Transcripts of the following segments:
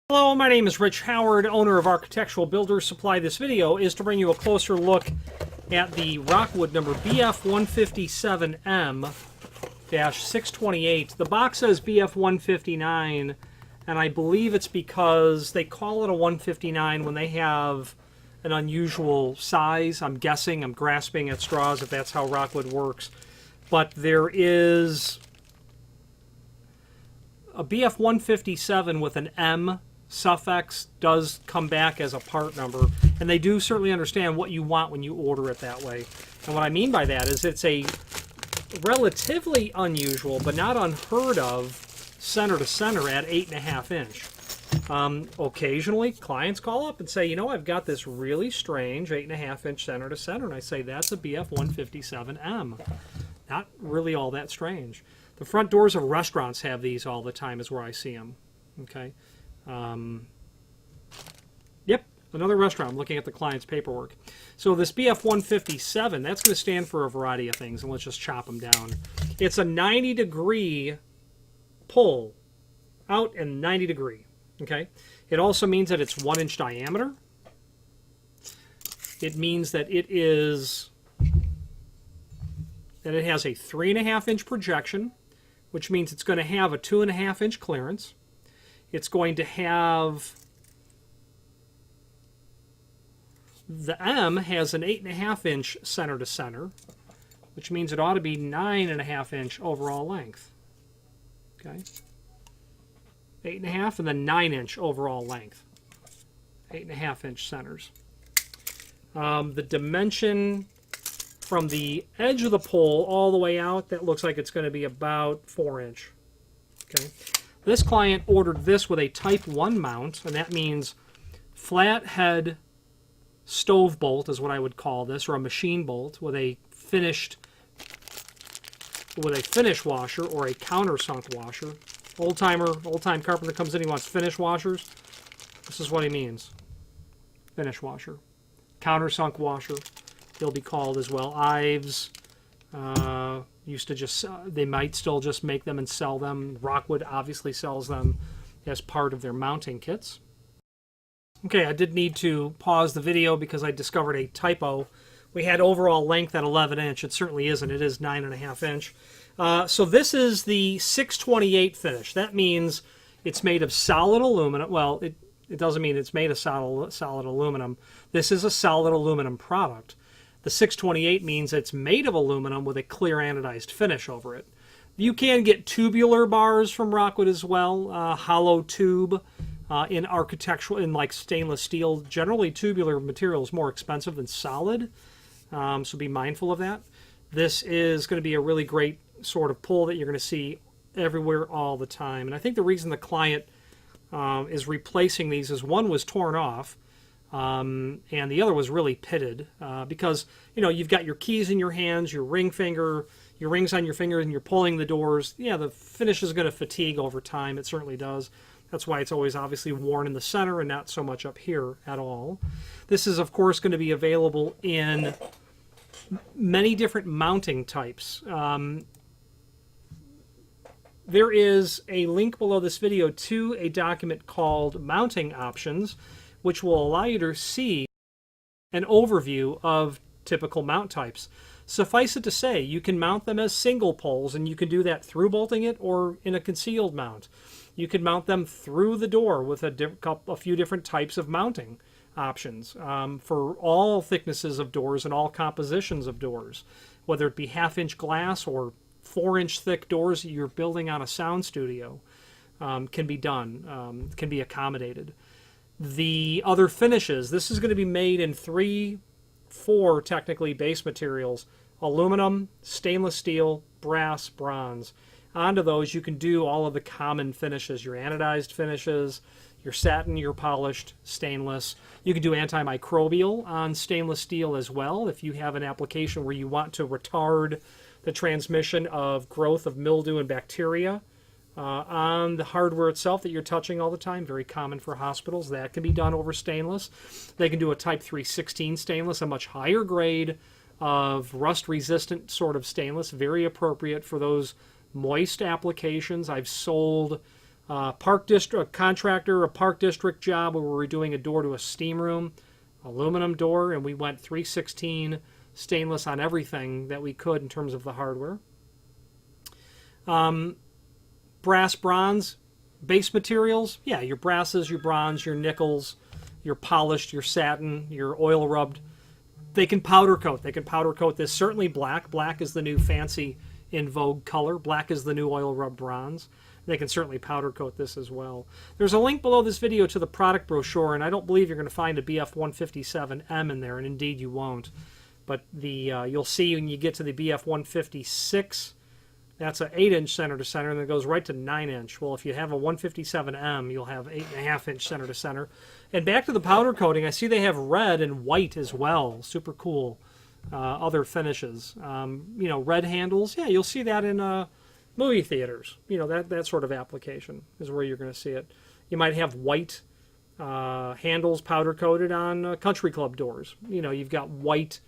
Hello, my name is Rich Howard, owner of Architectural Builders Supply. This video is to bring you a closer look at the Rockwood number BF157M-628. The box says BF159, and I believe it's because they call it a 159 when they have an unusual size. I'm guessing, I'm grasping at straws if that's how Rockwood works. But there is a BF157 with an M suffix does come back as a part number, and they do certainly understand what you want when you order it that way. And what I mean by that is it's a relatively unusual but not unheard of center to center at 8.5 inch. Occasionally clients call up and say, you know, I've got this really strange 8.5 inch center to center, and I say that's a BF157M. Not really all that strange. The front doors of restaurants have these all the time is where I see them. Okay. Yep, another restaurant. I'm looking at the client's paperwork. So this BF157, that's going to stand for a variety of things, and let's just chop them down. It's a 90-degree pull, out and 90 degree. Okay. It also means that it's 1 inch diameter. It means that it has a 3.5 inch projection, which means it's going to have a 2.5 inch clearance. It's going to have, the M has an 8.5 inch center to center, which means it ought to be 9.5 inch overall length. Okay, 8.5 and then 9 inch overall length. 8.5 inch centers. The dimension from the edge of the pole all the way out, that looks like it's going to be about 4 inch. Okay. This client ordered this with a Type 1 mount, and that means flat head stove bolt is what I would call this, or a machine bolt with a finish washer or a countersunk washer. Old time carpenter comes in, he wants finish washers. This is what he means. Finish washer. Countersunk washer, they'll be called as well. Ives used to just, they might still just make them and sell them. Rockwood obviously sells them as part of their mounting kits. Okay, I did need to pause the video because I discovered a typo. We had overall length at 11 inch. It certainly isn't. It is 9.5 inch. So this is the 628 finish. That means it's made of solid aluminum. Well, it doesn't mean it's made of solid aluminum. This is a solid aluminum product. The 628 means it's made of aluminum with a clear anodized finish over it. You can get tubular bars from Rockwood as well, hollow tube in architectural, in like stainless steel. Generally, tubular material is more expensive than solid, so be mindful of that. This is going to be a really great sort of pull that you're going to see everywhere all the time. And I think the reason the client is replacing these is one was torn off, and the other was really pitted because, you know, you've got your keys in your hands, your ring finger, your rings on your fingers, and you're pulling the doors. Yeah, the finish is going to fatigue over time. It certainly does. That's why it's always obviously worn in the center and not so much up here at all. This is, of course, going to be available in many different mounting types. There is a link below this video to a document called Mounting Options, which will allow you to see an overview of typical mount types. Suffice it to say, you can mount them as single poles, and you can do that through bolting it or in a concealed mount. You can mount them through the door with a few different types of mounting options for all thicknesses of doors and all compositions of doors, whether it be 1/2 inch glass or 4 inch thick doors that you're building on a sound studio. Can be done, can be accommodated. The other finishes, this is going to be made in 4 technically base materials: aluminum, stainless steel, brass, bronze. Onto those you can do all of the common finishes, your anodized finishes, your satin, your polished stainless. You can do antimicrobial on stainless steel as well if you have an application where you want to retard the transmission of growth of mildew and bacteria on the hardware itself that you're touching all the time. Very common for hospitals. That can be done over stainless. They can do a Type 316 stainless, a much higher grade of rust-resistant sort of stainless, very appropriate for those moist applications. I've sold Park district, a contractor, a park district job where we were doing a door to a steam room, aluminum door, and we went 316 stainless on everything that we could in terms of the hardware. Brass, bronze, base materials, yeah, your brasses, your bronze, your nickels, your polished, your satin, your oil rubbed. They can powder coat. They can powder coat this. Certainly black. Black is the new fancy in vogue color. Black is the new oil rubbed bronze. They can certainly powder coat this as well. There's a link below this video to the product brochure, and I don't believe you're going to find a BF157M in there, and indeed you won't. But you'll see when you get to the BF156, that's an 8-inch center to center, and it goes right to 9-inch. Well, if you have a 157M, you'll have 8.5-inch center to center. And back to the powder coating, I see they have red and white as well. Super cool. Other finishes. Red handles. Yeah, you'll see that in movie theaters. That sort of application is where you're going to see it. You might have white handles powder coated on country club doors. You've got white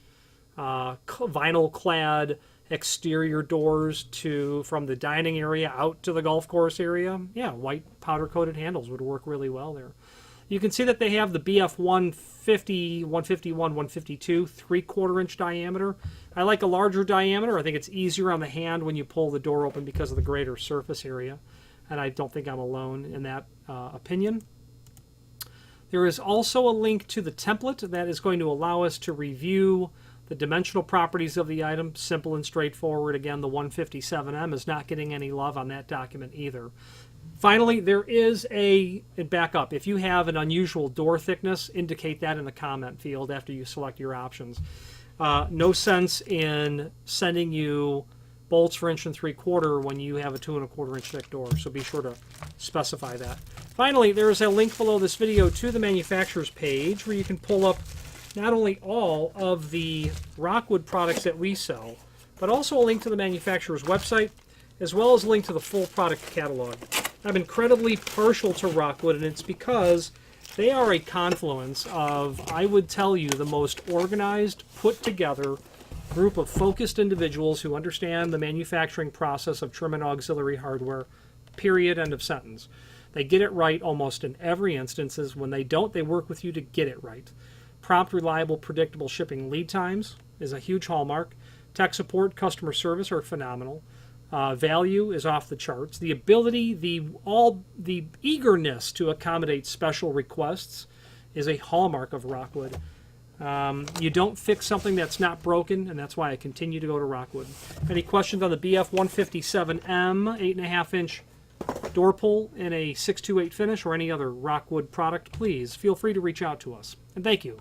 vinyl clad exterior doors from the dining area out to the golf course area. Yeah, white powder coated handles would work really well there. You can see that they have the BF 150, 151, 152 3/4 inch diameter. I like a larger diameter. I think it's easier on the hand when you pull the door open because of the greater surface area. And I don't think I'm alone in that opinion. There is also a link to the template that is going to allow us to review the dimensional properties of the item. Simple and straightforward. Again, the 157M is not getting any love on that document either. Finally, there is back up. If you have an unusual door thickness, indicate that in the comment field after you select your options. No sense in sending you bolts for 1 3/4 when you have a 2 1/4 inch thick door, so be sure to specify that. Finally, there is a link below this video to the manufacturer's page where you can pull up not only all of the Rockwood products that we sell, but also a link to the manufacturer's website, as well as a link to the full product catalog. I'm incredibly partial to Rockwood, and it's because they are a confluence of, I would tell you, the most organized, put together group of focused individuals who understand the manufacturing process of trim and auxiliary hardware, period, end of sentence. They get it right almost in every instance. When they don't, they work with you to get it right. Prompt, reliable, predictable shipping lead times is a huge hallmark. Tech support, customer service are phenomenal. Value is off the charts. The ability, the eagerness to accommodate special requests is a hallmark of Rockwood. You don't fix something that's not broken, and that's why I continue to go to Rockwood. Any questions on the BF157M 8.5-inch door pull in a 628 finish or any other Rockwood product, please feel free to reach out to us. And thank you.